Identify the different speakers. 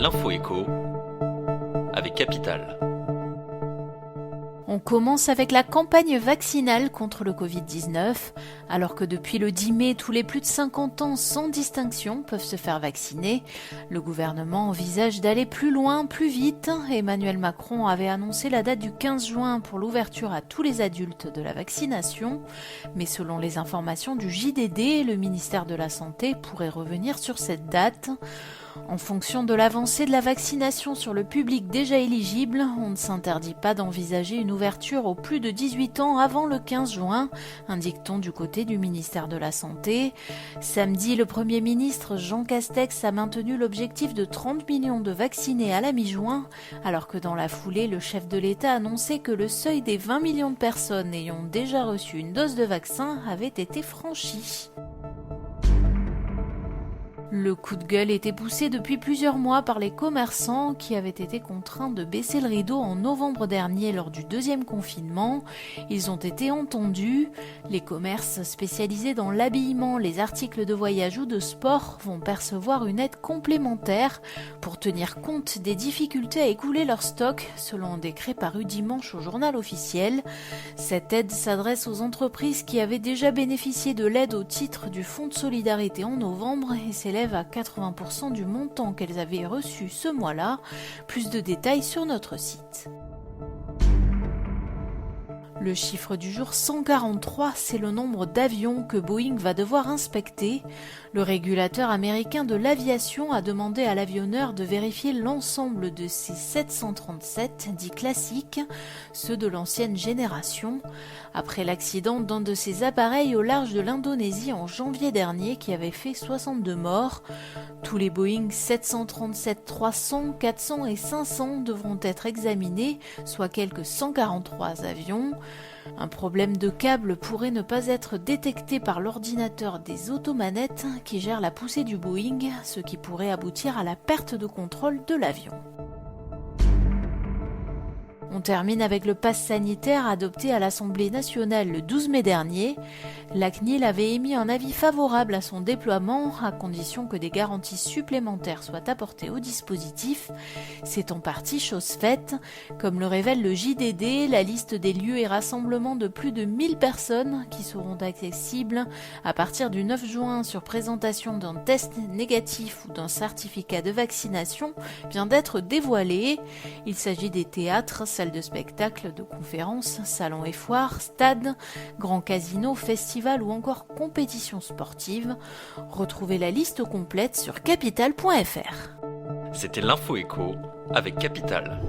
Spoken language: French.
Speaker 1: L'info écho avec Capital.
Speaker 2: On commence avec la campagne vaccinale contre le Covid-19. Alors que depuis le 10 mai, tous les plus de 50 ans sans distinction peuvent se faire vacciner, le gouvernement envisage d'aller plus loin, plus vite. Emmanuel Macron avait annoncé la date du 15 juin pour l'ouverture à tous les adultes de la vaccination. Mais selon les informations du JDD, le ministère de la Santé pourrait revenir sur cette date. En fonction de l'avancée de la vaccination sur le public déjà éligible, on ne s'interdit pas d'envisager une ouverture aux plus de 18 ans avant le 15 juin, indique-t-on du côté du ministère de la Santé. Samedi, le Premier ministre Jean Castex a maintenu l'objectif de 30 millions de vaccinés à la mi-juin, alors que dans la foulée, le chef de l'État annonçait que le seuil des 20 millions de personnes ayant déjà reçu une dose de vaccin avait été franchi. Le coup de gueule était poussé depuis plusieurs mois par les commerçants qui avaient été contraints de baisser le rideau en novembre dernier lors du deuxième confinement. Ils ont été entendus. Les commerces spécialisés dans l'habillement, les articles de voyage ou de sport vont percevoir une aide complémentaire pour tenir compte des difficultés à écouler leur stock, selon un décret paru dimanche au journal officiel. Cette aide s'adresse aux entreprises qui avaient déjà bénéficié de l'aide au titre du Fonds de solidarité en novembre et s'élève à 80% du montant qu'elles avaient reçu ce mois-là. Plus de détails sur notre site. Le chiffre du jour 143, c'est le nombre d'avions que Boeing va devoir inspecter. Le régulateur américain de l'aviation a demandé à l'avionneur de vérifier l'ensemble de ses 737 dits classiques, ceux de l'ancienne génération, après l'accident d'un de ses appareils au large de l'Indonésie en janvier dernier qui avait fait 62 morts. Tous les Boeing 737-300, 400 et 500 devront être examinés, soit quelques 143 avions. Un problème de câble pourrait ne pas être détecté par l'ordinateur des automanettes qui gèrent la poussée du Boeing, ce qui pourrait aboutir à la perte de contrôle de l'avion. On termine avec le pass sanitaire adopté à l'Assemblée nationale le 12 mai dernier. La CNIL avait émis un avis favorable à son déploiement, à condition que des garanties supplémentaires soient apportées au dispositif. C'est en partie chose faite. Comme le révèle le JDD, la liste des lieux et rassemblements de plus de 1000 personnes qui seront accessibles à partir du 9 juin sur présentation d'un test négatif ou d'un certificat de vaccination vient d'être dévoilée. Il s'agit des théâtres, salles de spectacle, de conférences, salons et foires, stades, grands casinos, festivals ou encore compétitions sportives. Retrouvez la liste complète sur capital.fr.
Speaker 1: C'était l'info écho avec Capital.